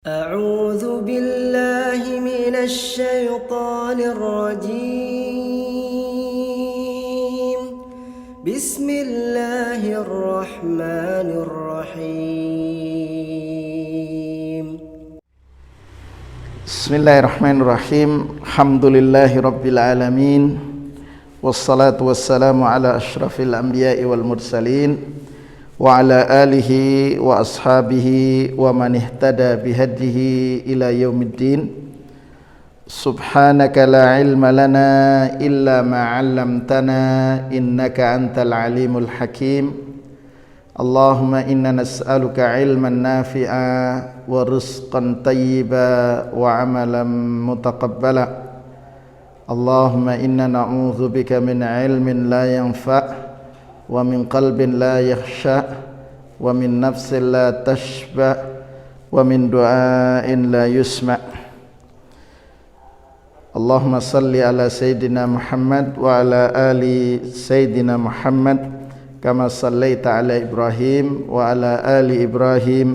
أعوذ بالله من الشيطان الرجيم بسم الله الرحمن الرحيم بسم الله الرحمن الرحيم الحمد لله رب العالمين والصلاة والسلام على أشرف الأنبياء والمرسلين وعلى آله وأصحابه ومن اهتدى بهديه إلى يوم الدين سبحانك لا علم لنا إلا ما علمتنا إنك أنت العليم الحكيم اللهم إنا نسألك علما نافعا ورزقا طيبا وعملا متقبلا اللهم إنا نعوذ بك من علم لا ينفع ومن قلب لا يخشع ومن نفس لا تشبع ومن دعاء لا يسمع اللهم صل على سيدنا محمد وعلى آل سيدنا محمد كما صليت على إبراهيم وعلى آل إبراهيم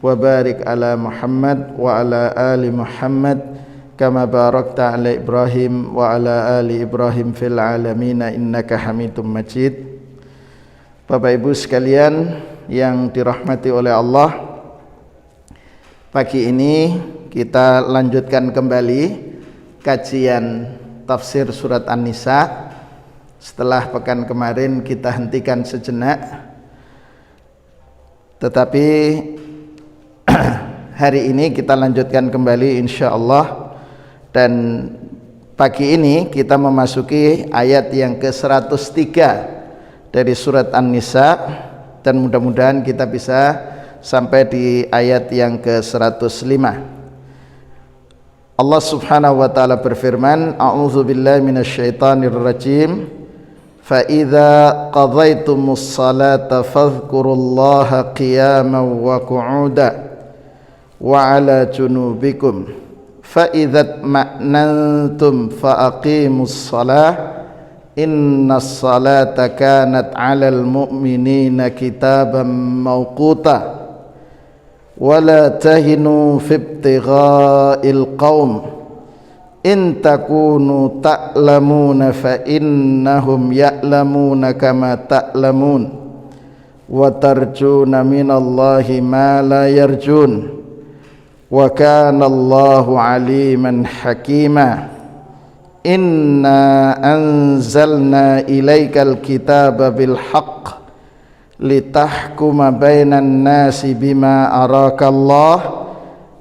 وبارك على محمد وعلى آل محمد كما باركت على إبراهيم وعلى آل إبراهيم في العالمين إنك حميد مجيد. Bapak Ibu sekalian yang dirahmati oleh Allah, pagi ini kita lanjutkan kembali kajian tafsir surat An-Nisa. Setelah pekan kemarin kita hentikan sejenak, tetapi hari ini kita lanjutkan kembali insyaallah. Dan pagi ini kita memasuki ayat yang ke-103 dari surat An-Nisa, dan mudah-mudahan kita bisa sampai di ayat yang ke-105. Allah Subhanahu wa taala berfirman, A'udzu billahi minasyaitonir rajim. Fa idza qadaytumus salata fadhkurullaha qiyaman wa qu'udan wa 'ala junubikum fa idza ma'nantum fa aqimus salah Inna salata kanat 'alal mu'minina kitaban mawquta wa la tahinu fi ibtigha'il qaum in takunu ta'lamuna fa innahum ya'lamuna kama ta'lamun wa tarjuna minallahi ma la yarjun wa kana Allahu 'aliman hakima. Inna anzalna ilaikal kitaba bil haqq litahkuma bainan nasi bima arakallah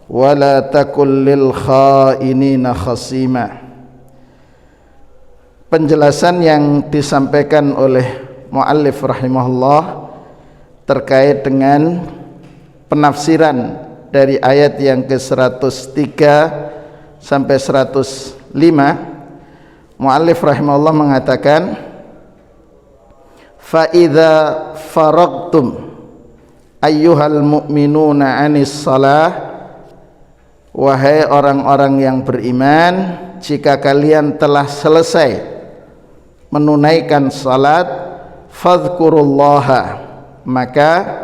wa la takul lil khainina khasima. Penjelasan yang disampaikan oleh muallif rahimahullah terkait dengan penafsiran dari ayat yang ke-103 sampai 105. Muallif rahimahullah mengatakan, fa idza faragtum ayyuhal mu'minuna 'anis salah, wahai orang-orang yang beriman, jika kalian telah selesai menunaikan salat, fadhkurullaha, maka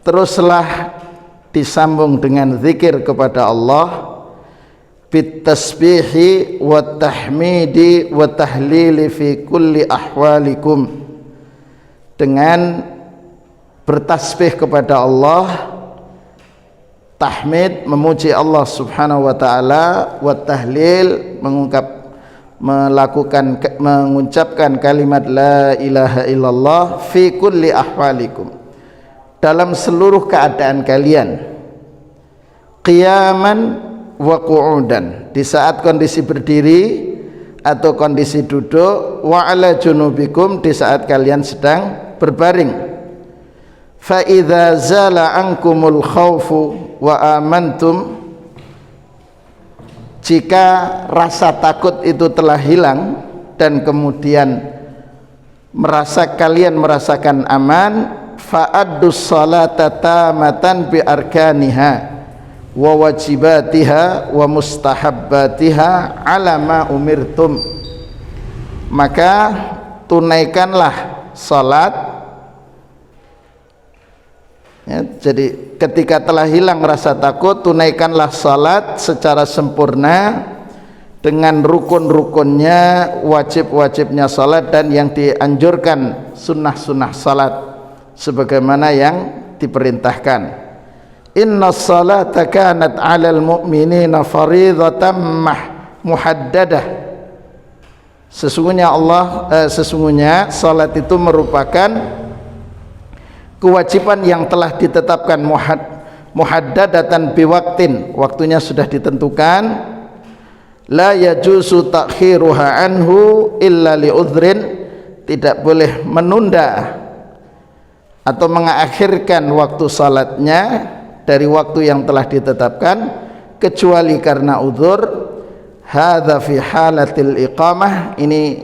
teruslah disambung dengan zikir kepada Allah, bitasbihi wa tahmidi wa tahlili fi kulli ahwalikum, dengan bertasbih kepada Allah, tahmid memuji Allah Subhanahu wa taala, wa tahlil mengucapkan kalimat la ilaha illallah fi kulli ahwalikum, dalam seluruh keadaan kalian, qiyaman wa qu'udan, di saat kondisi berdiri atau kondisi duduk, wa 'ala junubikum, di saat kalian sedang berbaring. Fa idza zala ankumul khaufu wa amantum, jika rasa takut itu telah hilang dan kemudian kalian merasakan aman, fa'addus salata tamatan bi arkaniha wa wajibatiha wa mustahabbatiha ala ma umirtum, maka tunaikanlah salat Ya, jadi ketika telah hilang rasa takut, tunaikanlah salat secara sempurna dengan rukun-rukunnya, wajib-wajibnya salat, dan yang dianjurkan sunnah-sunnah salat sebagaimana yang diperintahkan. Inna salata kanat 'alal mu'minina fardhatan muhaddadah. Sesungguhnya salat itu merupakan kewajiban yang telah ditetapkan muhaddadatan biwaktin, waktunya sudah ditentukan. La yajuzu ta'khiruha anhu illa li'udhrin, tidak boleh menunda atau mengakhirkan waktu salatnya dari waktu yang telah ditetapkan kecuali karena udzur. Hadza fi halatil iqamah, ini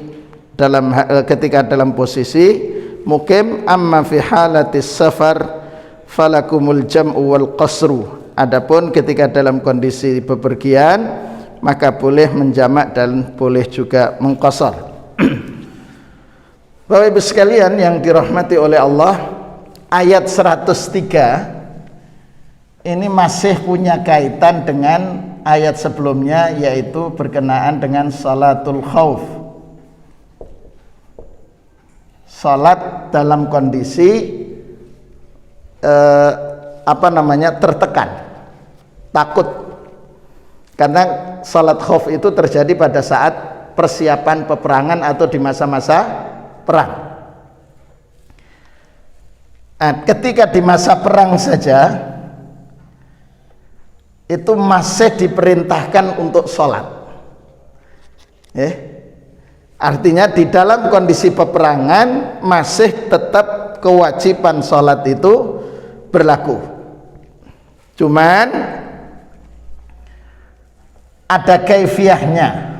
ketika dalam posisi mukim. Amma fi halatis safar falakumul jam'u wal qasru, adapun ketika dalam kondisi bepergian maka boleh menjamak dan boleh juga mengqasar. Bapak Ibu sekalian yang dirahmati oleh Allah, ayat 103 ini masih punya kaitan dengan ayat sebelumnya, yaitu berkenaan dengan salatul khauf, salat dalam kondisi tertekan, takut. Karena salat khauf itu terjadi pada saat persiapan peperangan atau di masa-masa perang. Ketika di masa perang saja itu masih diperintahkan untuk sholat. Artinya di dalam kondisi peperangan masih tetap kewajiban sholat itu berlaku. Cuman ada kaifiyahnya,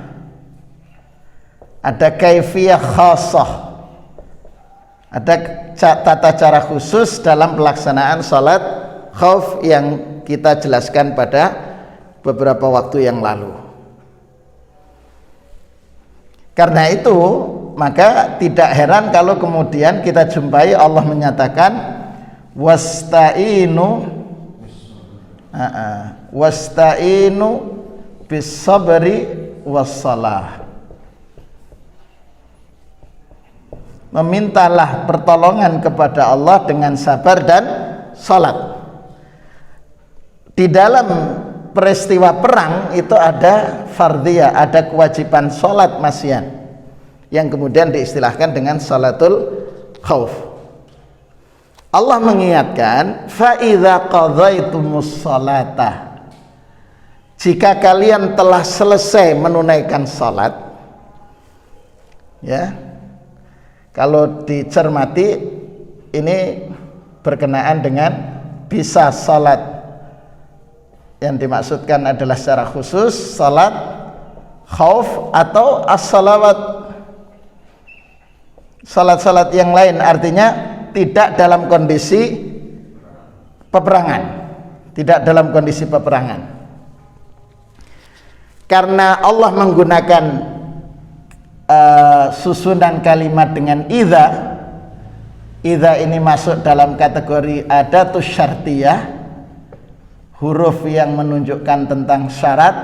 ada kaifiyah khasah, ada tata cara khusus dalam pelaksanaan sholat khauf yang kita jelaskan pada beberapa waktu yang lalu. Karena itu maka tidak heran kalau kemudian kita jumpai Allah menyatakan wasta'inu bis sabri wassalah, memintalah pertolongan kepada Allah dengan sabar dan salat. Di dalam peristiwa perang itu ada fardhiyah, ada kewajiban salat masyian yang kemudian diistilahkan dengan salatul khauf. Allah mengingatkan fa idza qadhaitumus salata, jika kalian telah selesai menunaikan salat, ya, kalau dicermati ini berkenaan dengan bisa salat, yang dimaksudkan adalah secara khusus salat khauf atau as-salawat, salat-salat yang lain, artinya tidak dalam kondisi peperangan, tidak dalam kondisi peperangan. Karena Allah menggunakan susunan kalimat dengan idza ini masuk dalam kategori adatus syartiyah, huruf yang menunjukkan tentang syarat,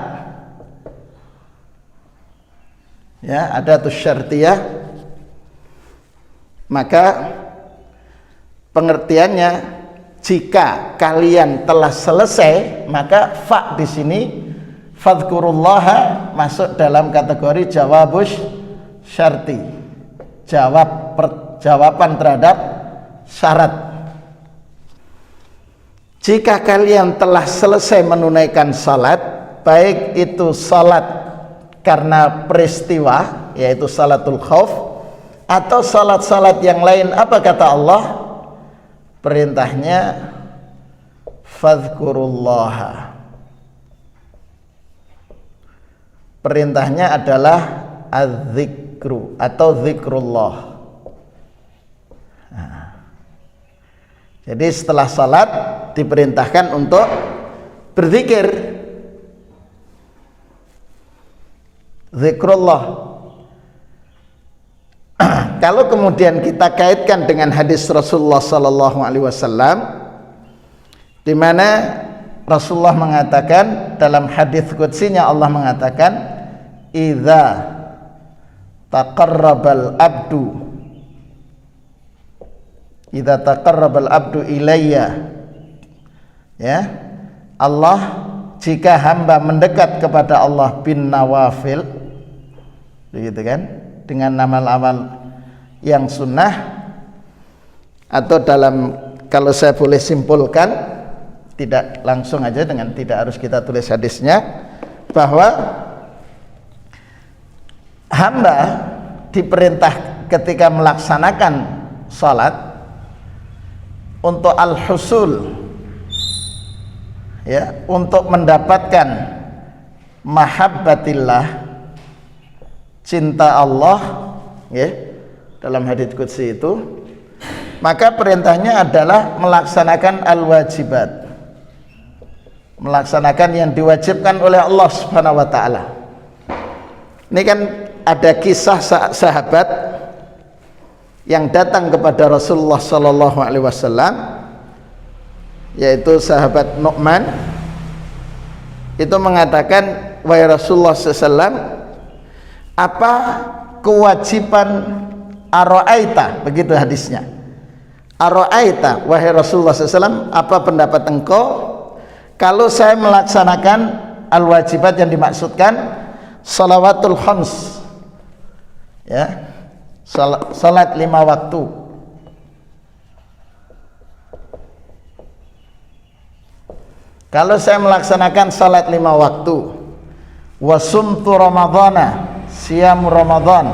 ya, adatus syartiyah. Maka pengertiannya jika kalian telah selesai, maka fa di sini fadhkurullaha masuk dalam kategori jawabus syarti, jawaban terhadap syarat. Jika kalian telah selesai menunaikan salat, baik itu salat karena peristiwa yaitu salatul khauf atau salat-salat yang lain, apa kata Allah? Perintahnya fadhkurullaha. Perintahnya adalah az-zikru atau zikrullah. Jadi setelah salat diperintahkan untuk berzikir, zikrullah. Kalau kemudian kita kaitkan dengan hadis Rasulullah sallallahu alaihi wasallam di mana Rasulullah mengatakan dalam hadis qudsinya, Allah mengatakan idza taqarrabal abdu ilayya, ya, Allah, jika hamba mendekat kepada Allah bin nawafil, begitu kan, dengan amal-amal yang sunnah, atau dalam, kalau saya boleh simpulkan, tidak langsung aja, dengan tidak harus kita tulis hadisnya, bahwa hamba diperintah ketika melaksanakan salat untuk al-husul, ya, untuk mendapatkan mahabbatillah, cinta Allah, ya, dalam hadits qudsi itu, maka perintahnya adalah melaksanakan al-wajibat, melaksanakan yang diwajibkan oleh Allah Subhanahu wa taala. Ini kan ada kisah sahabat yang datang kepada Rasulullah sallallahu alaihi wasallam, yaitu sahabat Nu'man. Itu mengatakan, wahai Rasulullah sallallahu alaihi wasallam, apa kewajiban ara'aita, begitu hadisnya. Ara'aita, wahai Rasulullah sallallahu alaihi wasallam, apa pendapat engkau kalau saya melaksanakan al-wajibat yang dimaksudkan salawatul khams, ya, salat 5 waktu. Kalau saya melaksanakan salat 5 waktu, wasumtu ramadhana, siam Ramadan,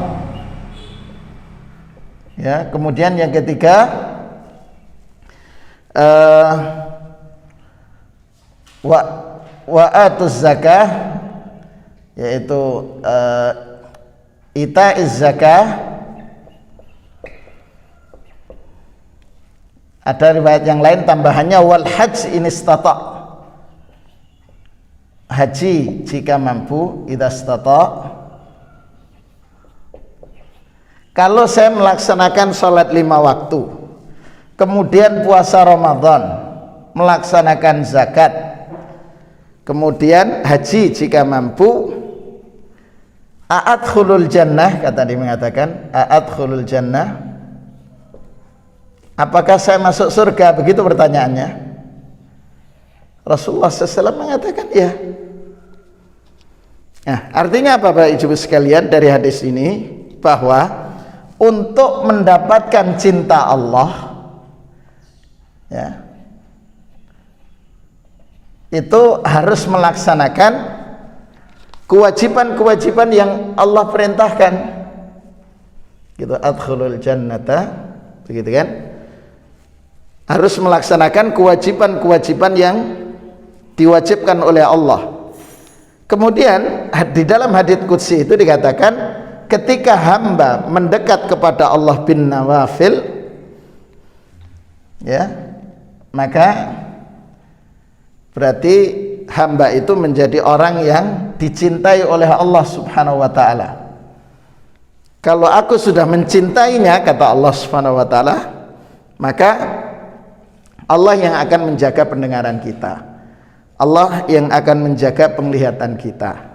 ya, kemudian yang ketiga wa atuz zakah, yaitu itaiz zakah. Ada riwayat yang lain tambahannya wal hajj in istata', haji jika mampu, idza istata'. Kalau saya melaksanakan salat 5 waktu, kemudian puasa Ramadan, melaksanakan zakat, kemudian haji jika mampu, a'adkhulul jannah, kata dia mengatakan a'adkhulul jannah, apakah saya masuk surga, begitu pertanyaannya. Rasulullah SAW mengatakan ya. Nah, artinya apa Bapak Ibu sekalian dari hadis ini? Bahwa untuk mendapatkan cinta Allah, ya, itu harus melaksanakan kewajiban-kewajiban yang Allah perintahkan, gitu, adkhulul jannata, begitu kan, harus melaksanakan kewajiban-kewajiban yang diwajibkan oleh Allah. Kemudian di dalam hadits qudsi itu dikatakan, ketika hamba mendekat kepada Allah bin nawafil, ya, maka berarti hamba itu menjadi orang yang dicintai oleh Allah Subhanahu wa taala. Kalau aku sudah mencintainya, kata Allah Subhanahu wa taala, maka Allah yang akan menjaga pendengaran kita, Allah yang akan menjaga penglihatan kita.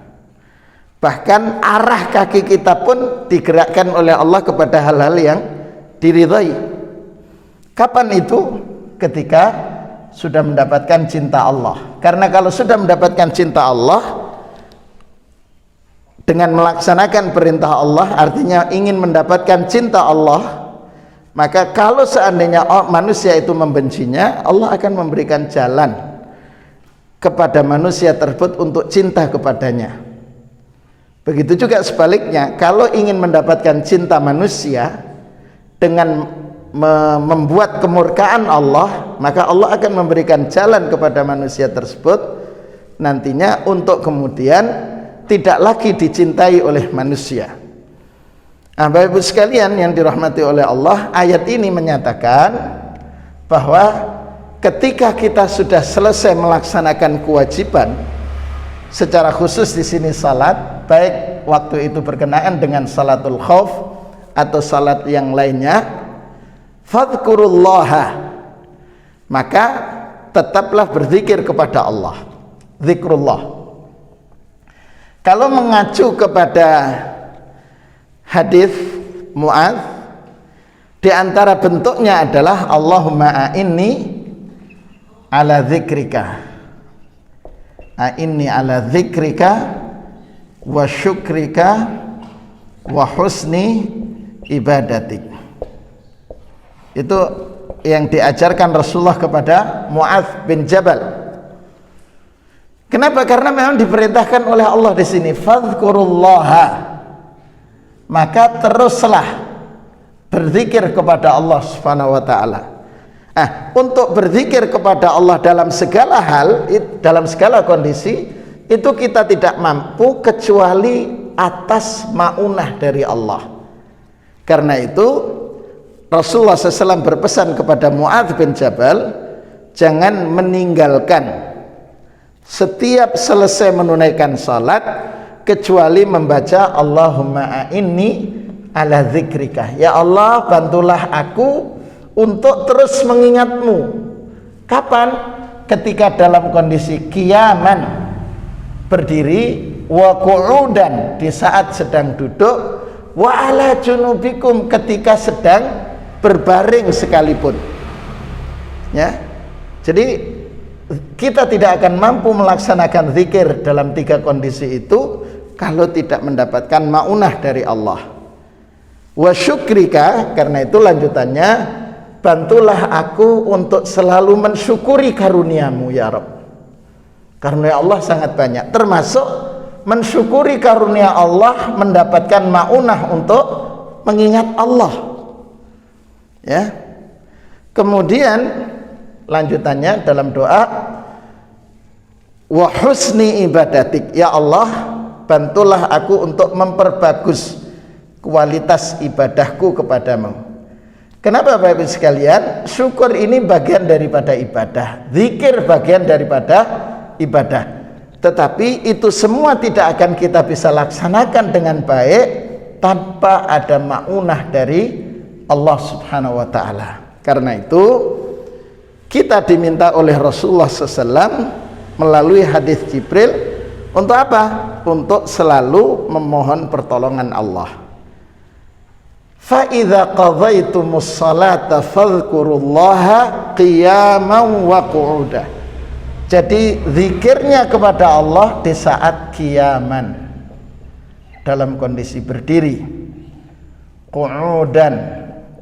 Bahkan arah kaki kita pun digerakkan oleh Allah kepada hal-hal yang diridhai. Kapan itu? Ketika sudah mendapatkan cinta Allah. Karena kalau sudah mendapatkan cinta Allah, dengan melaksanakan perintah Allah, artinya ingin mendapatkan cinta Allah, maka kalau seandainya manusia itu membencinya, Allah akan memberikan jalan kepada manusia tersebut untuk cinta kepadanya. Begitu juga sebaliknya, kalau ingin mendapatkan cinta manusia dengan membuat kemurkaan Allah, maka Allah akan memberikan jalan kepada manusia tersebut nantinya untuk kemudian tidak lagi dicintai oleh manusia. Nah, Bapak Ibu sekalian yang dirahmati oleh Allah, ayat ini menyatakan bahwa ketika kita sudah selesai melaksanakan kewajiban, secara khusus di sini salat, baik waktu itu berkenaan dengan salatul khauf atau salat yang lainnya, fadhkurullaha, maka tetaplah berzikir kepada Allah, zikrullah. Kalau mengacu kepada hadis Mu'adz, di antara bentuknya adalah Allahumma a'inni ala zikrika, a'inni ala zikrika wa syukrika wa husni ibadatik. Itu yang diajarkan Rasulullah kepada Mu'adz bin Jabal. Kenapa? Karena memang diperintahkan oleh Allah di sini, fadhkurullaha, maka teruslah berzikir kepada Allah Subhanahu wa taala. Untuk berzikir kepada Allah dalam segala hal, dalam segala kondisi, itu kita tidak mampu kecuali atas maunah dari Allah. Karena itu Rasulullah SAW berpesan kepada Mu'adz bin Jabal, jangan meninggalkan setiap selesai menunaikan salat kecuali membaca Allahumma a'inni ala zikrika, ya Allah bantulah aku untuk terus mengingatmu. Kapan? Ketika dalam kondisi qiyaman, berdiri, wa qu'udan, di saat sedang duduk, wa ala junubikum, ketika sedang berbaring sekalipun. Ya. Jadi kita tidak akan mampu melaksanakan zikir dalam 3 kondisi itu kalau tidak mendapatkan maunah dari Allah. Wa syukrika, karena itu lanjutannya, bantulah aku untuk selalu mensyukuri karuniamu ya Rabb. Karunia Allah sangat banyak, termasuk mensyukuri karunia Allah, mendapatkan maunah untuk mengingat Allah. Ya. Kemudian lanjutannya dalam doa, wa husni ibadatik, ya Allah bantulah aku untuk memperbagus kualitas ibadahku kepadamu. Kenapa Bapak Ibu sekalian? Syukur ini bagian daripada ibadah, zikir bagian daripada ibadah. Tetapi itu semua tidak akan kita bisa laksanakan dengan baik tanpa ada maunah dari Allah Subhanahu wa taala. Karena itu kita diminta oleh Rasulullah SAW melalui hadis Jibril untuk apa? Untuk selalu memohon pertolongan Allah. Fa idza qadhaitumus salata fadhkurullaha qiyaman wa qu'uda. Jadi zikirnya kepada Allah di saat qiyaman, dalam kondisi berdiri, qu'udan,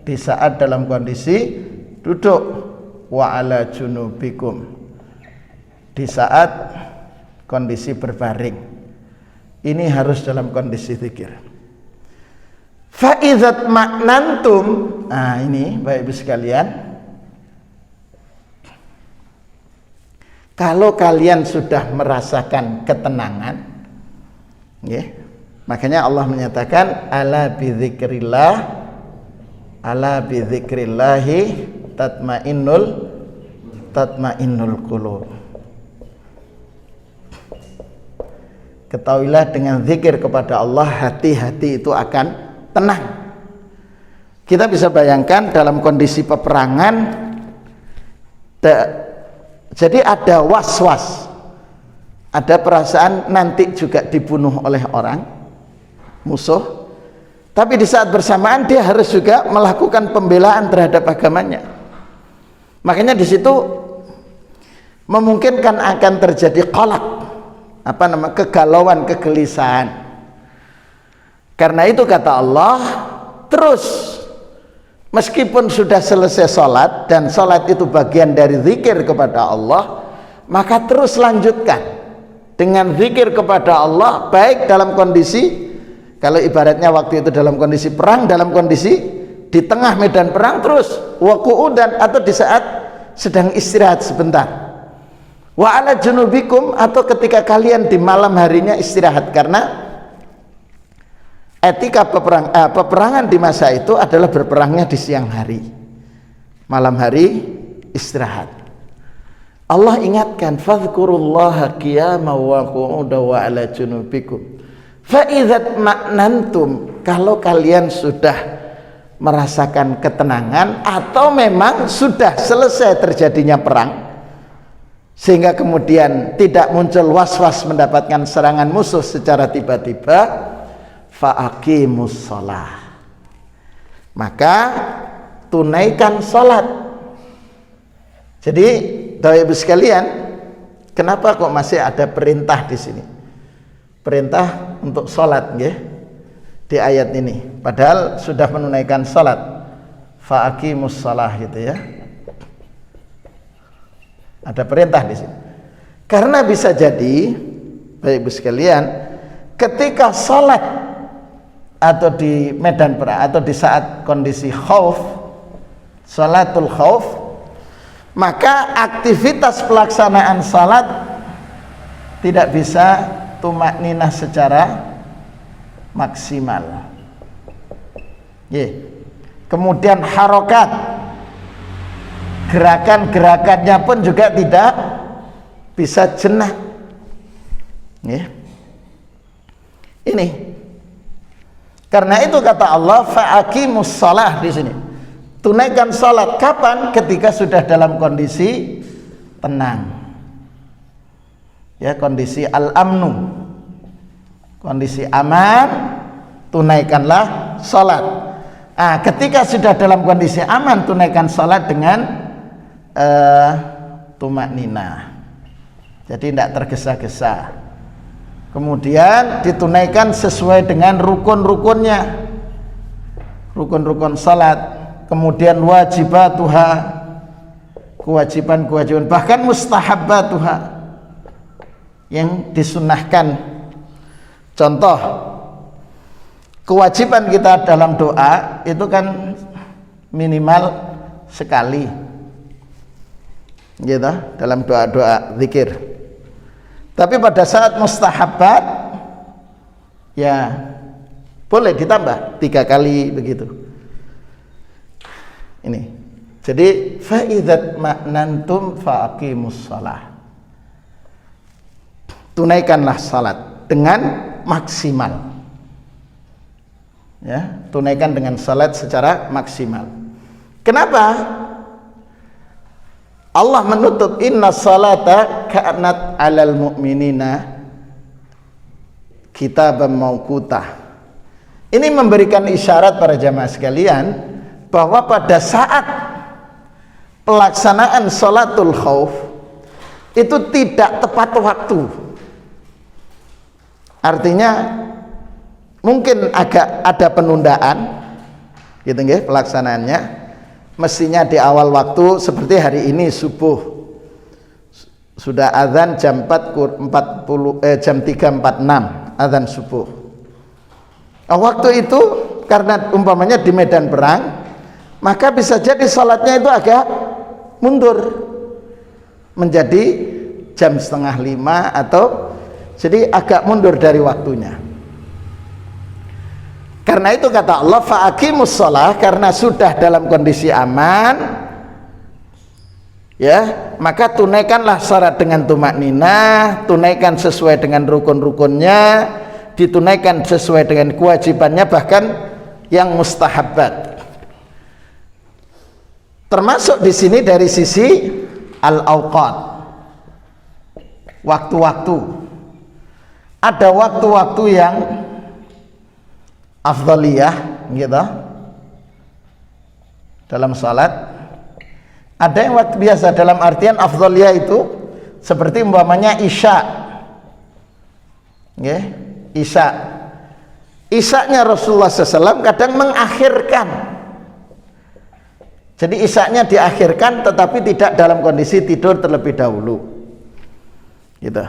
di saat dalam kondisi duduk, wa ala junubikum, di saat kondisi berbaring. Ini harus dalam kondisi zikir. Fa idzat ma'nantum, ini Bapak Ibu sekalian, kalau kalian sudah merasakan ketenangan, ya, makanya Allah menyatakan ala bidzikrillah, ala bidzikrillahi tatmainnul qulub. Ketahuilah dengan zikir kepada Allah hati-hati itu akan tenang. Kita bisa bayangkan dalam kondisi peperangan, jadi ada was-was, ada perasaan nanti juga dibunuh oleh orang musuh, tapi di saat bersamaan dia harus juga melakukan pembelaan terhadap agamanya. Makanya di situ memungkinkan akan terjadi qalaq, kegalauan, kegelisahan. Karena itu kata Allah, terus meskipun sudah selesai sholat, dan sholat itu bagian dari zikir kepada Allah, maka terus lanjutkan dengan zikir kepada Allah, baik dalam kondisi, kalau ibaratnya waktu itu dalam kondisi perang, dalam kondisi di tengah medan perang, terus wa qu'udan, atau di saat sedang istirahat sebentar, wa ala junubikum, atau ketika kalian di malam harinya istirahat. Karena etika peperangan di masa itu adalah berperangnya di siang hari, malam hari istirahat. Allah ingatkan, fadhkurullaha qiyaman wa qu'udan wa ala junubikum fa idzat ma'nantum, kalau kalian sudah merasakan ketenangan atau memang sudah selesai terjadinya perang, sehingga kemudian tidak muncul was-was mendapatkan serangan musuh secara tiba-tiba, fa'aqimus shalah, maka tunaikan salat. Jadi Bapak Ibu sekalian, kenapa kok masih ada perintah di sini? Perintah untuk salat nggih di ayat ini, padahal sudah menunaikan salat. Fa'aqimus shalah gitu ya. Ada perintah di sini. Karena bisa jadi Bapak Ibu sekalian, ketika salat atau di medan perang atau di saat kondisi khauf, salatul khauf, maka aktivitas pelaksanaan salat tidak bisa tumakninah secara maksimal. Kemudian harokat, gerakan-gerakannya pun juga tidak bisa jenak. Ini karena itu kata Allah, fa'aqimus shalah di sini. Tunaikan salat kapan? Ketika sudah dalam kondisi tenang. Ya, kondisi al-amnu. Kondisi aman, tunaikanlah salat. Ketika sudah dalam kondisi aman, tunaikan salat dengan tumakninah. Jadi tidak tergesa-gesa. Kemudian ditunaikan sesuai dengan rukun-rukunnya. Rukun-rukun salat. Kemudian wajibatuha, kewajiban-kewajiban, bahkan mustahabbatuha, yang disunnahkan. Contoh, kewajiban kita dalam doa itu kan minimal sekali, gitu, dalam doa-doa zikir. Tapi pada saat mustahabbat, ya boleh ditambah 3 kali begitu. Ini, jadi fa'idzat ma'nantum fa'aqimus shalah. Tunaikanlah salat dengan maksimal. Ya, tunaikan dengan salat secara maksimal. Kenapa? Allah menutup inna salata ka'anat 'alal mu'minina kitaban mauqutah. Ini memberikan isyarat para jamaah sekalian bahwa pada saat pelaksanaan sholatul khauf itu tidak tepat waktu. Artinya mungkin agak ada penundaan gitu nggih pelaksanaannya. Mestinya di awal waktu seperti hari ini subuh sudah azan jam 3.46 azan subuh. Waktu itu karena umpamanya di medan perang, maka bisa jadi sholatnya itu agak mundur menjadi jam 4:30 atau jadi agak mundur dari waktunya. Karena itu kata Allah fa'aqimus shalah, karena sudah dalam kondisi aman, ya, maka tunaikanlah syarat dengan tumakninah, tunaikan sesuai dengan rukun-rukunnya, ditunaikan sesuai dengan kewajibannya, bahkan yang mustahabbat. Termasuk di sini dari sisi al-awqat, waktu-waktu. Ada waktu-waktu yang afdhaliyah gitu dalam salat. Ada yang waktu biasa, dalam artian afdhaliyah itu seperti umpamanya isya. Nggih, isya. Isyanya Rasulullah SAW kadang mengakhirkan. Jadi isyanya diakhirkan tetapi tidak dalam kondisi tidur terlebih dahulu. Gitu.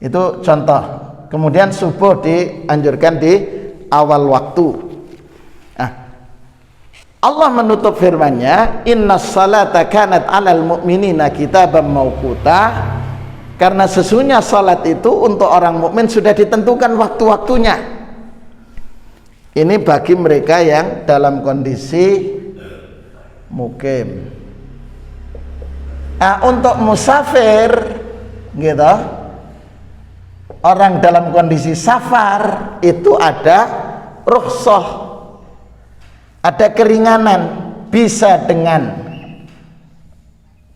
Itu contoh. Kemudian subuh dianjurkan di awal waktu. Allah menutup firman-Nya, "Innas salata kanat 'alal mu'minina kitaban mauquta." Karena sesungguhnya salat itu untuk orang mukmin sudah ditentukan waktu-waktunya. Ini bagi mereka yang dalam kondisi mukim. Untuk musafir gitu, orang dalam kondisi safar itu ada rukhsah, ada keringanan, bisa dengan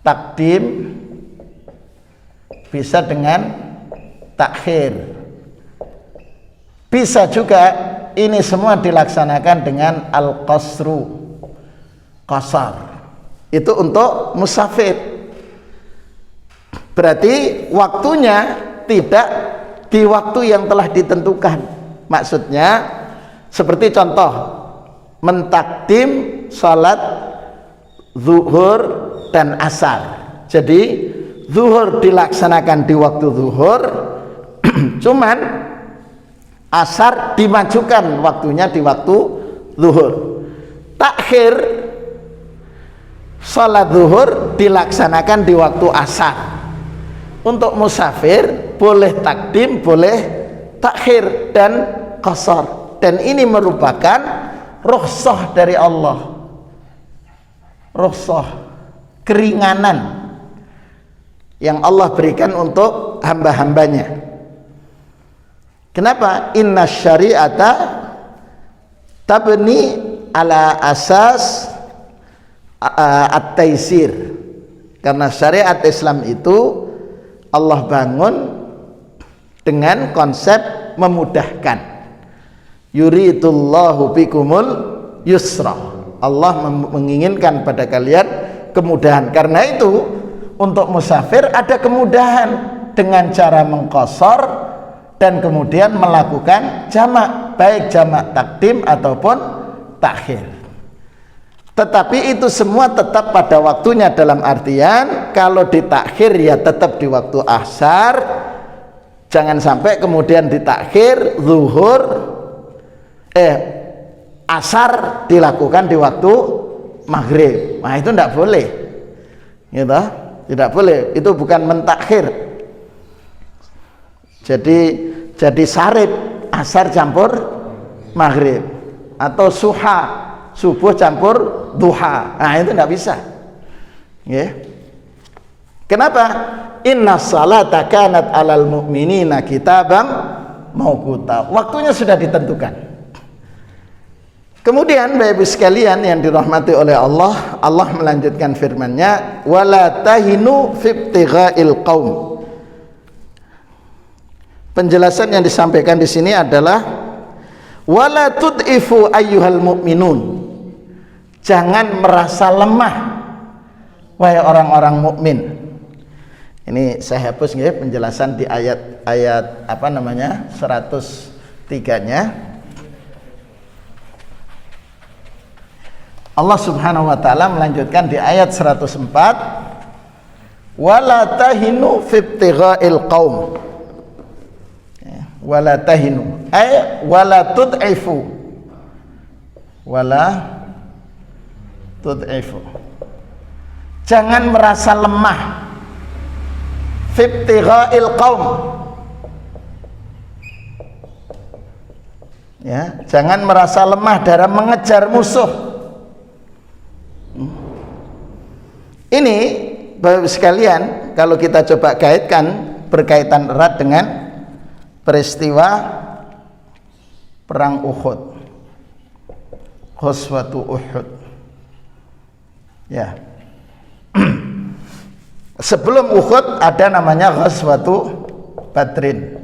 takdim, bisa dengan takhir. Bisa juga ini semua dilaksanakan dengan al-qasru, qasar. Itu untuk musafir. Berarti waktunya tidak di waktu yang telah ditentukan. Maksudnya seperti contoh mentakdim salat zuhur dan asar. Jadi zuhur dilaksanakan di waktu zuhur, cuman asar dimajukan waktunya di waktu zuhur. Takhir salat zuhur dilaksanakan di waktu asar. Untuk musafir boleh takdim, boleh takhir dan qasar. Dan ini merupakan rukhsah dari Allah. Rukhsah, keringanan yang Allah berikan untuk hamba-hambanya. Kenapa? Inna syari'ata tabni ala asas at-taisir. Karena syariat Islam itu Allah bangun dengan konsep memudahkan. Yuridullahu bikumul yusra. Allah menginginkan pada kalian kemudahan. Karena itu untuk musafir ada kemudahan dengan cara mengqasar dan kemudian melakukan jamak, baik jamak takdim ataupun takhir. Tetapi itu semua tetap pada waktunya, dalam artian kalau ditakhir ya tetap di waktu asar. Jangan sampai kemudian ditakhir zuhur asar dilakukan di waktu maghrib. Nah itu tidak boleh, gitu? Tidak boleh. Itu bukan mentakhir. Jadi sarip asar campur maghrib, atau subuh campur duha. Nah itu tidak bisa, ya. Kenapa? Inna salata kanat alal mu'minina kitabam mauquta. Waktunya sudah ditentukan. Kemudian Bapak Ibu sekalian yang dirahmati oleh Allah, Allah melanjutkan firman-Nya, wala tahinu fibtigha'il qaum. Penjelasan yang disampaikan di sini adalah wala tud'ifu ayyuhal mu'minun. Jangan merasa lemah wahai orang-orang mukmin. Ini saya hapus nggih penjelasan di ayat 103-nya. Allah Subhanahu wa taala melanjutkan di ayat 104, wala tahinu fibtigha'il qaum. Wala tahinu ay wala tud'ifu. Wala tud'ifu. Jangan merasa lemah fibtigha'il qaum. Ya, jangan merasa lemah dalam mengejar musuh. Ini Bapak sekalian, kalau kita coba kaitkan, berkaitan erat dengan peristiwa perang Uhud, Ghazwatu Uhud. Ya. Sebelum Uhud ada namanya Ghazwatu Badrin.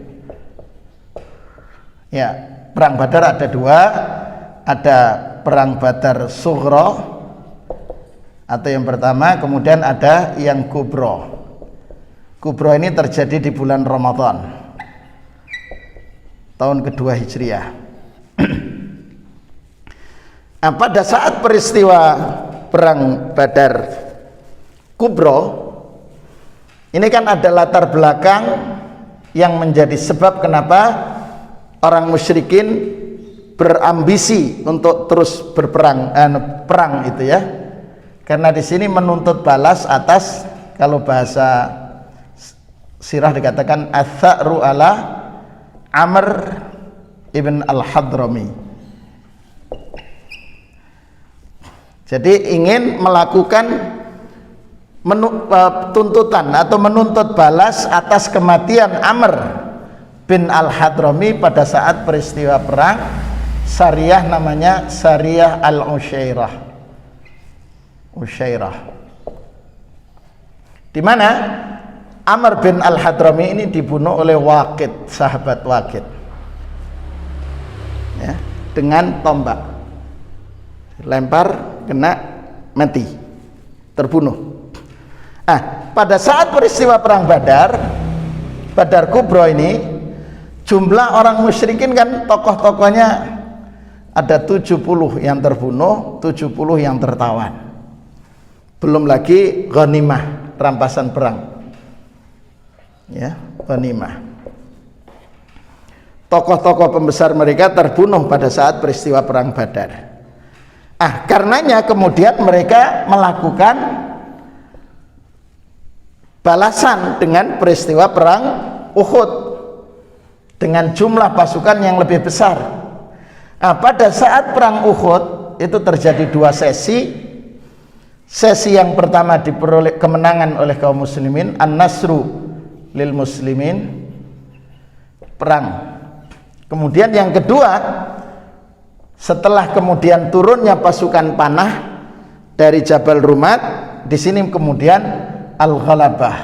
Ya, perang Badar ada dua, ada perang Badar Sughra atau yang pertama, kemudian ada yang Kubra. Kubra ini terjadi di bulan Ramadan tahun kedua Hijriah. Nah, pada saat peristiwa perang Badar Kubra ini kan ada latar belakang yang menjadi sebab kenapa orang musyrikin berambisi untuk terus berperang, perang itu ya. Karena di sini menuntut balas atas, kalau bahasa sirah dikatakan ats-tsa'ru ala Amr ibn al-Hadrami. Jadi ingin melakukan tuntutan atau menuntut balas atas kematian Amr bin al-Hadrami pada saat peristiwa perang Sariyah, namanya Sariyah al-Usyairah. di mana Amr bin Al-Hadrami ini dibunuh oleh Waqid, sahabat Waqid, ya, dengan tombak, lempar kena mati, terbunuh. Pada saat peristiwa perang Badar Kubro ini, jumlah orang musyrikin kan tokoh-tokohnya ada 70 yang terbunuh, 70 yang tertawan. Belum lagi ghanimah, rampasan perang. Ya, ghanimah. Tokoh-tokoh pembesar mereka terbunuh pada saat peristiwa perang Badar. Karenanya kemudian mereka melakukan balasan dengan peristiwa perang Uhud dengan jumlah pasukan yang lebih besar. Pada saat perang Uhud itu terjadi dua sesi. Sesi yang pertama diperoleh kemenangan oleh kaum muslimin, an-nasru lil muslimin, perang. Kemudian yang kedua, setelah kemudian turunnya pasukan panah dari Jabal Rumat, di sini kemudian al-ghalabah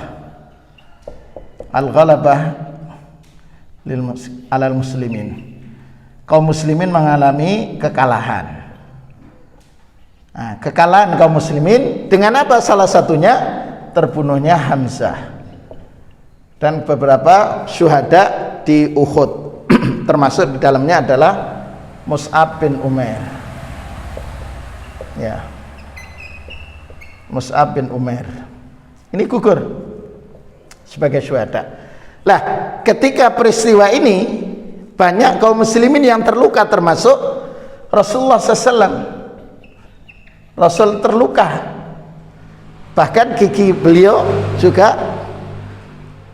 alal muslimin, kaum muslimin mengalami kekalahan. Kekalahan kaum muslimin dengan apa? Salah satunya terbunuhnya Hamzah dan beberapa syuhada di Uhud, termasuk di dalamnya adalah Mus'ab bin Umair, ya, Mus'ab bin Umair ini gugur sebagai syuhada. Lah, ketika peristiwa ini banyak kaum muslimin yang terluka, termasuk Rasulullah SAW. Rasul terluka, bahkan gigi beliau juga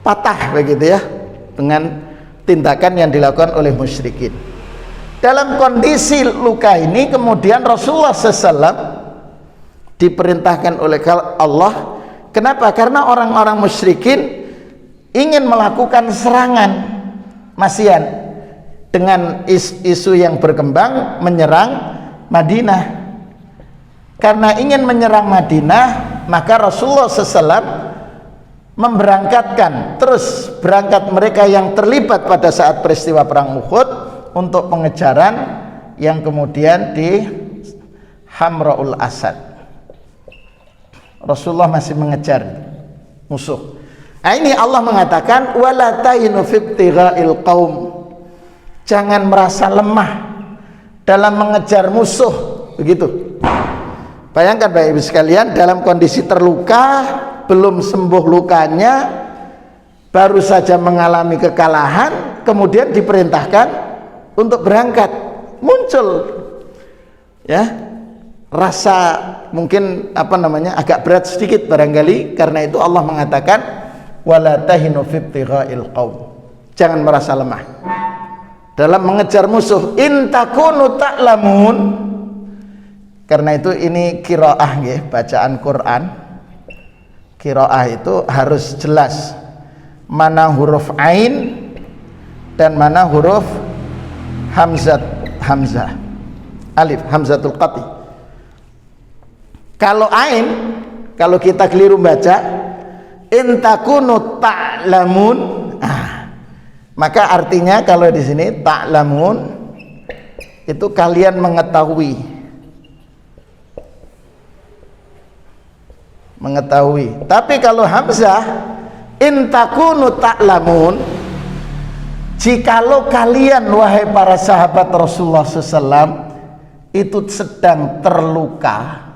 patah begitu ya, dengan tindakan yang dilakukan oleh musyrikin. Dalam kondisi luka ini kemudian Rasulullah SAW diperintahkan oleh Allah. Kenapa? Karena orang-orang musyrikin ingin melakukan serangan masian dengan isu yang berkembang menyerang Madinah. Karena ingin menyerang Madinah, maka Rasulullah SAW memberangkatkan, terus berangkat mereka yang terlibat pada saat peristiwa perang Uhud untuk pengejaran yang kemudian di Hamraul Asad. Rasulullah masih mengejar musuh. Ini Allah mengatakan wala tahinu fi ibtigha'il qaum, jangan merasa lemah dalam mengejar musuh. Begitu. Bayangkan Bapak Ibu sekalian, dalam kondisi terluka, belum sembuh lukanya, baru saja mengalami kekalahan, kemudian diperintahkan untuk berangkat. Muncul ya rasa mungkin agak berat sedikit barangkali. Karena itu Allah mengatakan wala tahinu fi ibtigha'il qaum, jangan merasa lemah dalam mengejar musuh. In takunu ta'lamun, karena itu ini qiraah ya, bacaan Quran. Qiraah itu harus jelas mana huruf ain dan mana huruf hamzah, alif, hamzatul qati. Kalau ain, kalau kita keliru baca in takunu ta'lamun, maka artinya kalau di sini ta'lamun itu kalian mengetahui. Tapi kalau hamzah in takunu ta'lamun, jikalau kalian wahai para sahabat Rasulullah SAW itu sedang terluka,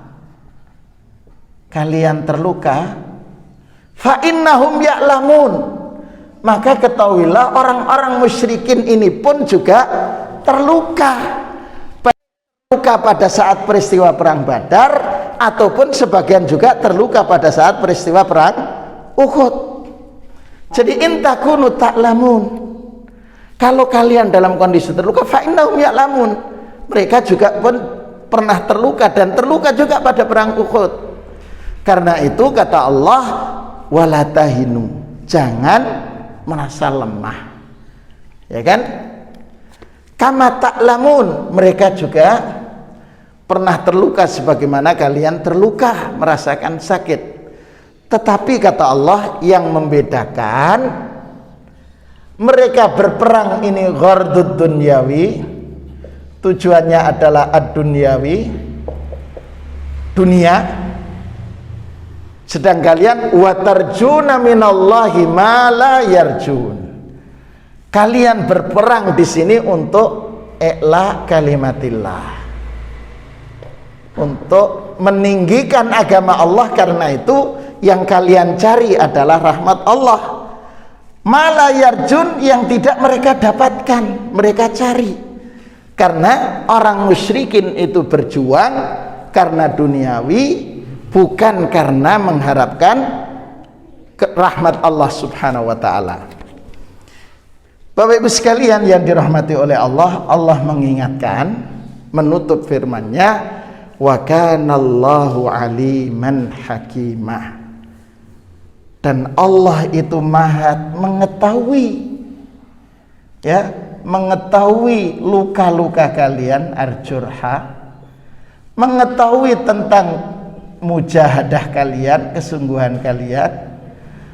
kalian terluka, fa innahum ya'lamun, maka ketahuilah orang-orang musyrikin ini pun juga terluka. Terluka pada saat peristiwa perang Badar, ataupun sebagian juga terluka pada saat peristiwa perang Uhud. Jadi in takunu ta'lamun, kalau kalian dalam kondisi terluka, fa innahum ya'lamun, mereka juga pun pernah terluka dan terluka juga pada perang Uhud. Karena itu kata Allah wala tahinu, jangan merasa lemah, ya kan? Kama ta'lamun, mereka juga pernah terluka sebagaimana kalian terluka, merasakan sakit. Tetapi kata Allah, yang membedakan mereka berperang ini ghardud dunyawi, tujuannya adalah ad-dunyawi, dunia. Sedang kalian watarjuna minallahi ma la yarjun. Kalian berperang di sini untuk i'la kalimatillah, untuk meninggikan agama Allah. Karena itu yang kalian cari adalah rahmat Allah. Ma la yarjun, yang tidak mereka dapatkan, mereka cari. Karena orang musyrikin itu berjuang karena duniawi, bukan karena mengharapkan rahmat Allah subhanahu wa ta'ala. Bapak Ibu sekalian yang dirahmati oleh Allah, Allah mengingatkan menutup firman-Nya, wa kanallahu aliman hakimah. Dan Allah itu maha mengetahui, ya, mengetahui luka-luka kalian, arjurha, mengetahui tentang mujahadah kalian, kesungguhan kalian,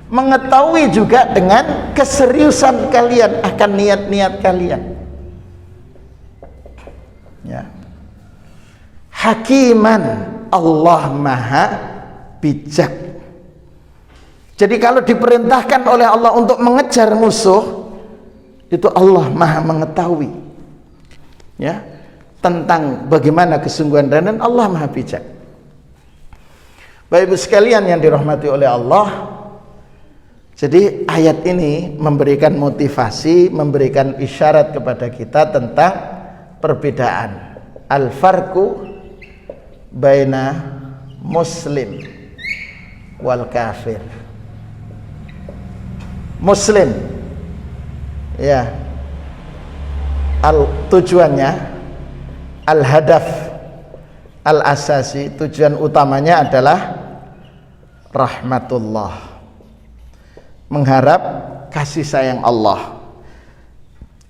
mengetahui juga dengan keseriusan kalian akan niat-niat kalian, ya. Hakiman, Allah maha bijak. Jadi kalau diperintahkan oleh Allah untuk mengejar musuh, itu Allah maha mengetahui, ya, tentang bagaimana kesungguhan, dan Allah maha bijak. Bapak Ibu sekalian yang dirahmati oleh Allah, jadi ayat ini memberikan motivasi, memberikan isyarat kepada kita tentang perbedaan al-farqu baina muslim wal kafir. Muslim, ya, tujuannya, al-hadaf al-asasi, tujuan utamanya adalah rahmatullah, mengharap kasih sayang Allah.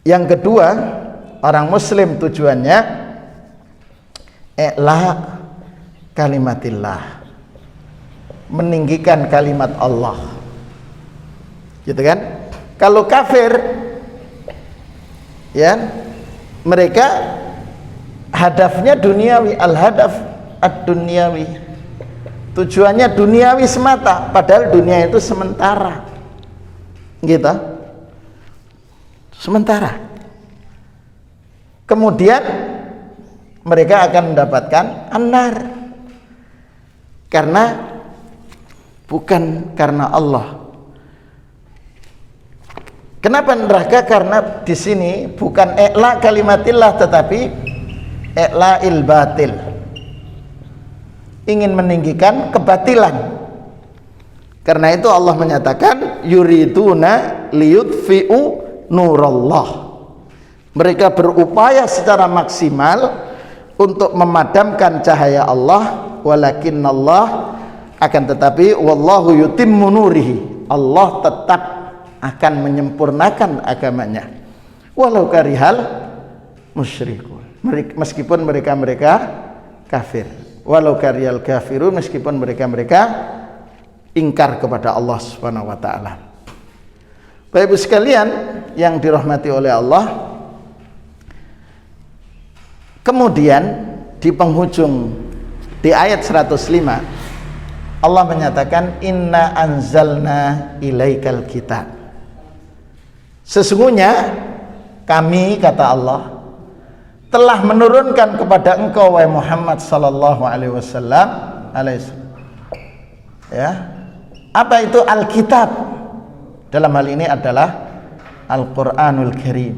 Yang kedua, orang muslim tujuannya i'la kalimatillah, meninggikan kalimat Allah, gitu kan. Kalau kafir, ya, mereka hadafnya duniawi, al-hadaf ad-dunyawi, tujuannya duniawi semata, padahal dunia itu sementara, gitu, sementara. Kemudian mereka akan mendapatkan an-nar, karena bukan karena Allah. Kenapa neraka? Karena di sini bukan i'la kalimatillah, tetapi i'la'il batil, ingin meninggikan kebatilan. Karena itu Allah menyatakan yuriduna liyudfi'u nurallah, mereka berupaya secara maksimal untuk memadamkan cahaya Allah, walakinnallah, akan tetapi wallahu yutimmu nurihi, Allah tetap akan menyempurnakan agamanya, walau karihal musyrikun, meskipun mereka kafir, walau karihal kafirun, meskipun mereka ingkar kepada Allah Subhanahu wa taala. Bapak Ibu sekalian yang dirahmati oleh Allah, kemudian di penghujung di ayat 105 Allah menyatakan inna anzalna ilaikal kitab, sesungguhnya kami, kata Allah, telah menurunkan kepada engkau wahai Muhammad sallallahu alaihi wasallam, ya, apa itu Alkitab? Dalam hal ini adalah Al-Qur'anul Karim,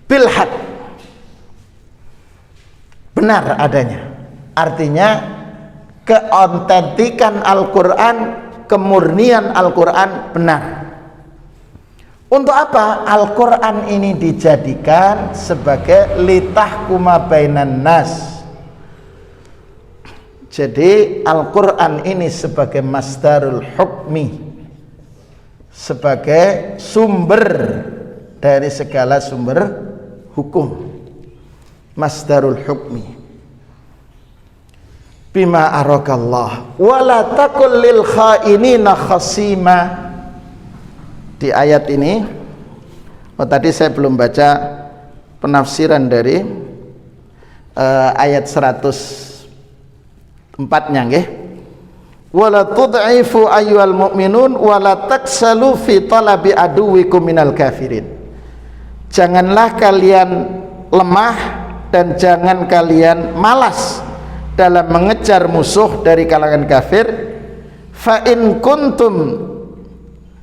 bil haq, benar adanya. Artinya keautentikan Al-Quran, kemurnian Al-Quran benar. Untuk apa? Al-Quran ini dijadikan sebagai litahkuma bainan nas. Jadi Al-Quran ini sebagai masdarul hukmi, sebagai sumber dari segala sumber hukum, masdarul hukmi. bima arakallah wala takul lil khainina khasima. Di ayat ini, tadi saya belum baca penafsiran dari ayat 104-nya nggih. Wala tud'ifu ayyuhal mu'minun wala taksalu fi talabi aduwikum minal kafirin. Janganlah kalian lemah dan jangan kalian malas dalam mengejar musuh dari kalangan kafir. Fa in kuntum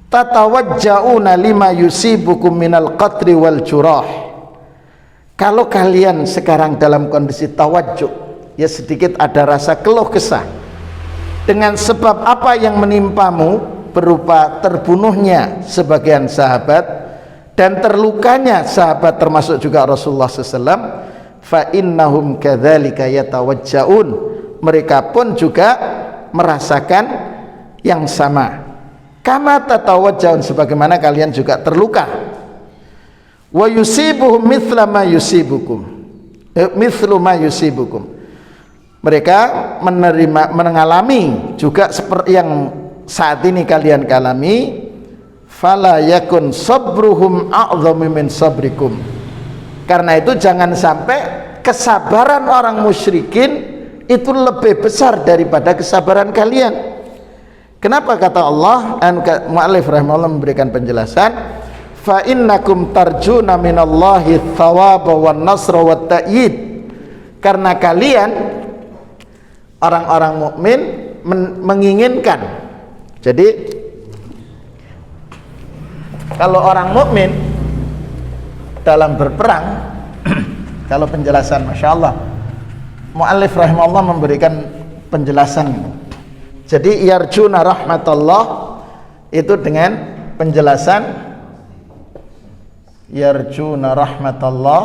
tatawajjauna lima yusibukum minal qatri wal jurah. Kalau kalian sekarang dalam kondisi tawajjuh, ya sedikit ada rasa keluh kesah dengan sebab apa yang menimpamu berupa terbunuhnya sebagian sahabat dan terlukanya sahabat termasuk juga Rasulullah SAW, fa innahum kadzalika yatawajjaun, mereka pun juga merasakan yang sama. Kama tatawajjaun, sebagaimana kalian juga terluka. Wa yusibuhum mithla ma yusibukum, mithlu ma yusibukum. Mereka mengalami juga seperti yang saat ini kalian alami. Fala yakun sabruhum a'dhamu min sabrikum. Karena itu jangan sampai kesabaran orang musyrikin itu lebih besar daripada kesabaran kalian. Kenapa kata Allah? Mu'allif rahimahullah memberikan penjelasan, fa innakum tarjuna minallahi thawaba wan nasra wat ta'yid. Karena kalian orang-orang mukmin menginginkan. Jadi kalau orang mukmin dalam berperang, kalau penjelasan, masya Allah, mu'allif rahimahullah memberikan penjelasan. Jadi yarjuna rahmatullah itu dengan penjelasan yarjuna rahmatullah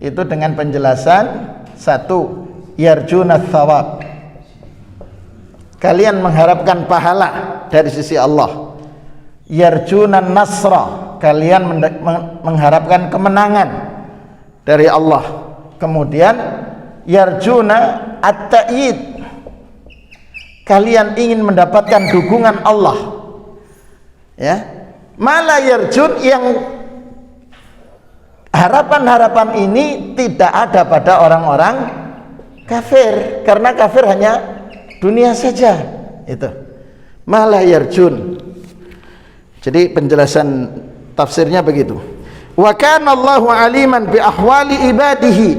itu dengan penjelasan satu, yarjuna thawab, kalian mengharapkan pahala dari sisi Allah. Yarjuna nasra, kalian mengharapkan kemenangan dari Allah. Kemudian yarjuna at-ta'yid, kalian ingin mendapatkan dukungan Allah. Ya, malah yarjun, yang harapan-harapan ini tidak ada pada orang-orang kafir, karena kafir hanya dunia saja. Itu malah yarjun. Jadi penjelasan tafsirnya begitu. Wa kana Allahu aliman bi ahwali ibadihi.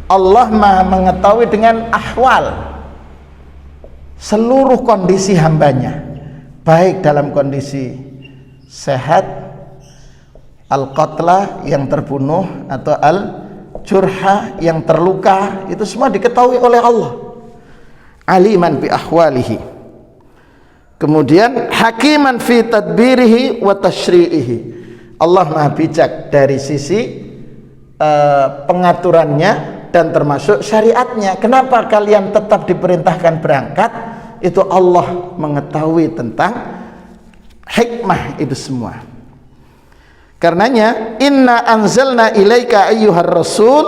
Allah Maha mengetahui dengan ahwal, seluruh kondisi hambanya, baik dalam kondisi sehat, al-qatla yang terbunuh, atau al-jurha yang terluka, itu semua diketahui oleh Allah. Aliman bi ahwalihi. Kemudian hakiman fi tadbirihi wa tashri'ihi. Allah Maha bijak dari sisi pengaturannya dan termasuk syariatnya. Kenapa kalian tetap diperintahkan berangkat? Itu Allah mengetahui tentang hikmah itu semua. Karenanya inna anzalna ilaika ayyuhar rasul,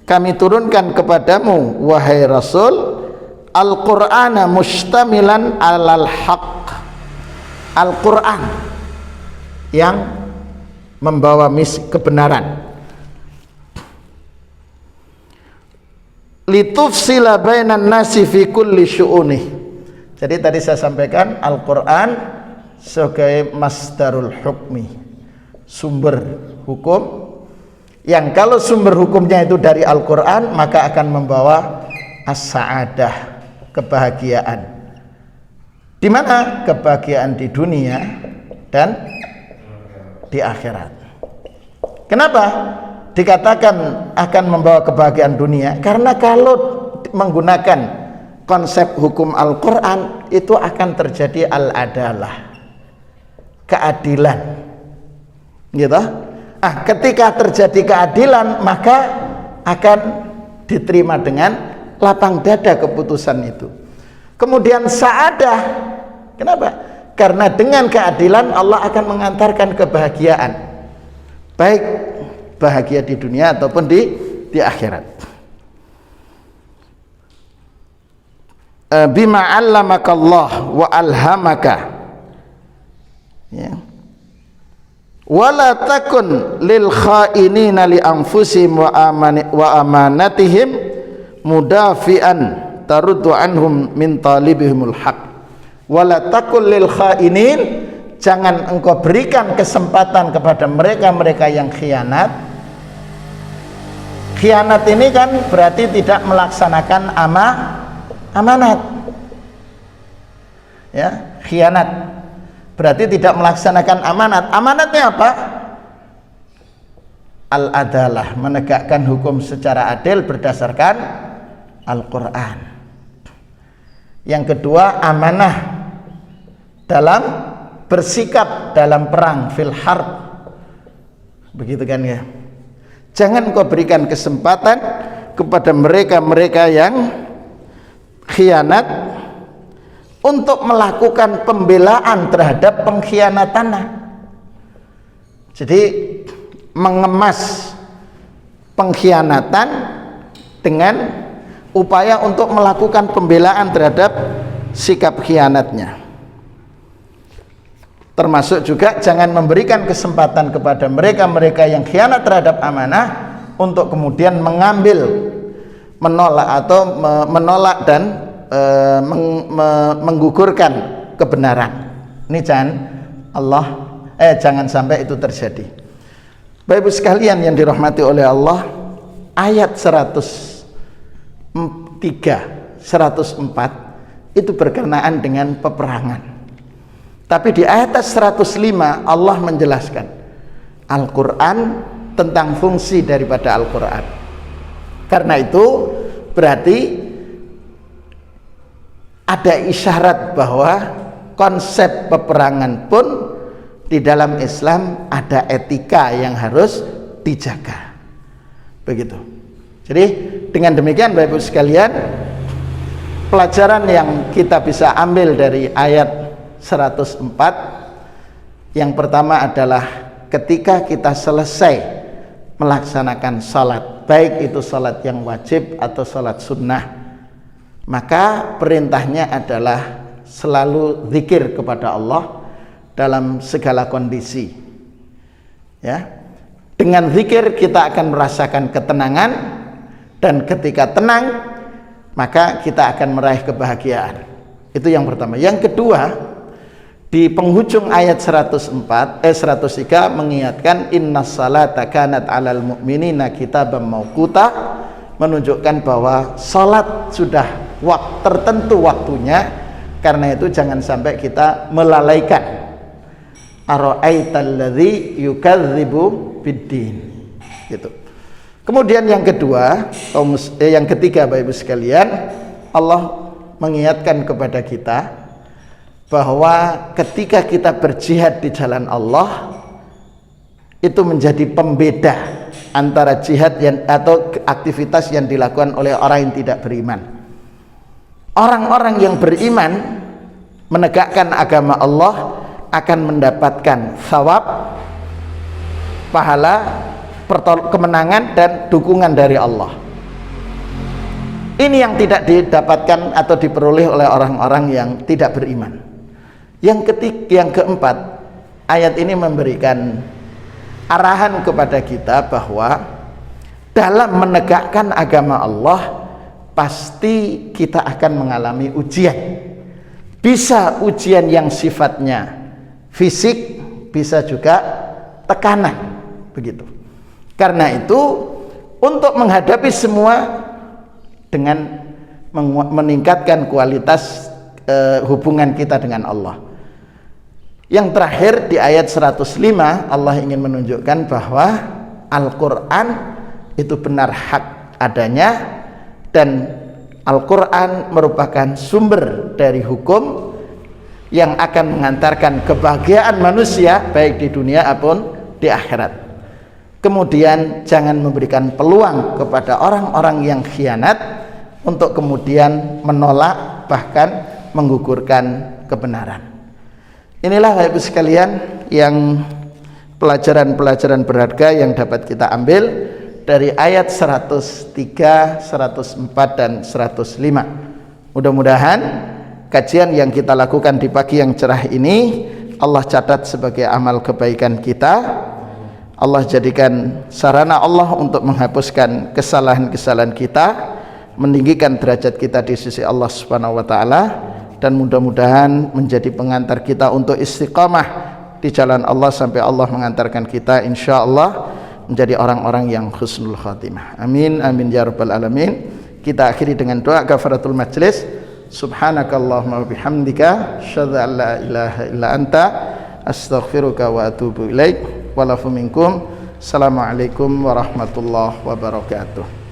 kami turunkan kepadamu wahai rasul, Al-Qur'ana mustamilan alal haq, Al-Qur'an yang membawa kebenaran. Litufsila bainan nasi fi kulli syu'unih. Jadi tadi saya sampaikan Al-Qur'an sebagai masdarul hukmi, sumber hukum, yang kalau sumber hukumnya itu dari Al-Qur'an, maka akan membawa as-sa'adah, kebahagiaan. Di mana? Kebahagiaan di dunia dan di akhirat. Kenapa dikatakan akan membawa kebahagiaan dunia? Karena kalau menggunakan konsep hukum Al-Qur'an itu akan terjadi al-adalah, keadilan. Gitu? Ketika terjadi keadilan, maka akan diterima dengan lapang dada keputusan itu. Kemudian sa'adah, kenapa? Karena dengan keadilan Allah akan mengantarkan kebahagiaan, baik bahagia di dunia ataupun di akhirat. bima 'allamakallah wa alhamaka, ya. Wala takun lil khainina li anfusihim wa amanatihim mudafi'an taruddu anhum min talibihimul haq. Wala takun lil khainin, jangan engkau berikan kesempatan kepada mereka-mereka yang khianat. Khianat ini kan berarti tidak melaksanakan amanat, ya. Khianat berarti tidak melaksanakan amanat. Amanatnya apa? Al-adalah, menegakkan hukum secara adil berdasarkan Al-Quran. Yang kedua, amanah dalam bersikap dalam perang, fil harb, begitu kan ya. Jangan kau berikan kesempatan kepada mereka-mereka yang khianat untuk melakukan pembelaan terhadap pengkhianatannya. Jadi mengemas pengkhianatan dengan upaya untuk melakukan pembelaan terhadap sikap khianatnya. Termasuk juga jangan memberikan kesempatan kepada mereka-mereka yang khianat terhadap amanah untuk kemudian menolak menolak dan menggugurkan kebenaran. Ini jangan sampai itu terjadi. Bapak Ibu sekalian yang dirahmati oleh Allah, ayat 103, 104 itu berkenaan dengan peperangan. Tapi di ayat 105 Allah menjelaskan Al-Quran tentang fungsi daripada Al-Quran. Karena itu berarti ada isyarat bahwa konsep peperangan pun di dalam Islam ada etika yang harus dijaga. Begitu. Jadi dengan demikian Bapak Ibu sekalian, pelajaran yang kita bisa ambil dari ayat 104 yang pertama adalah ketika kita selesai melaksanakan salat, baik itu salat yang wajib atau salat sunnah, maka perintahnya adalah selalu zikir kepada Allah dalam segala kondisi, ya. Dengan zikir kita akan merasakan ketenangan, dan ketika tenang maka kita akan meraih kebahagiaan. Itu yang pertama. Yang kedua, di penghujung ayat 103 mengingatkan innas salata kanat 'alal mu'minina kitaban mauquta, menunjukkan bahwa salat sudah tertentu waktunya. Karena itu jangan sampai kita melalaikan. Ara'aital ladzi yukadzibu biddin, gitu. Kemudian yang kedua, yang ketiga Bapak Ibu sekalian, Allah mengingatkan kepada kita bahwa ketika kita berjihad di jalan Allah, itu menjadi pembeda antara jihad atau aktivitas yang dilakukan oleh orang yang tidak beriman. Orang-orang yang beriman menegakkan agama Allah akan mendapatkan thawab, pahala, kemenangan dan dukungan dari Allah. Ini yang tidak didapatkan atau diperoleh oleh orang-orang yang tidak beriman. Yang keempat, ayat ini memberikan arahan kepada kita bahwa dalam menegakkan agama Allah pasti kita akan mengalami ujian. Bisa ujian yang sifatnya fisik, bisa juga tekanan, begitu. Karena itu untuk menghadapi semua dengan meningkatkan kualitas hubungan kita dengan Allah. Yang terakhir di ayat 105 Allah ingin menunjukkan bahwa Al-Quran itu benar hak adanya, dan Al-Quran merupakan sumber dari hukum yang akan mengantarkan kebahagiaan manusia baik di dunia maupun di akhirat. Kemudian jangan memberikan peluang kepada orang-orang yang khianat untuk kemudian menolak bahkan menggugurkan kebenaran. Inilah Bapak Ibu sekalian yang pelajaran-pelajaran berharga yang dapat kita ambil dari ayat 103, 104 dan 105. Mudah-mudahan kajian yang kita lakukan di pagi yang cerah ini Allah catat sebagai amal kebaikan kita. Allah jadikan sarana Allah untuk menghapuskan kesalahan-kesalahan kita, meninggikan derajat kita di sisi Allah Subhanahu wa taala, dan mudah-mudahan menjadi pengantar kita untuk istiqamah di jalan Allah sampai Allah mengantarkan kita insyaallah menjadi orang-orang yang husnul khatimah. Amin amin ya rabbal alamin. Kita akhiri dengan doa kafaratul majlis. Subhanakallahumma wa bihamdika asyhadu an la ilaha illa anta astaghfiruka wa atubu ilaik. Walafu minkum. Assalamualaikum warahmatullahi wabarakatuh.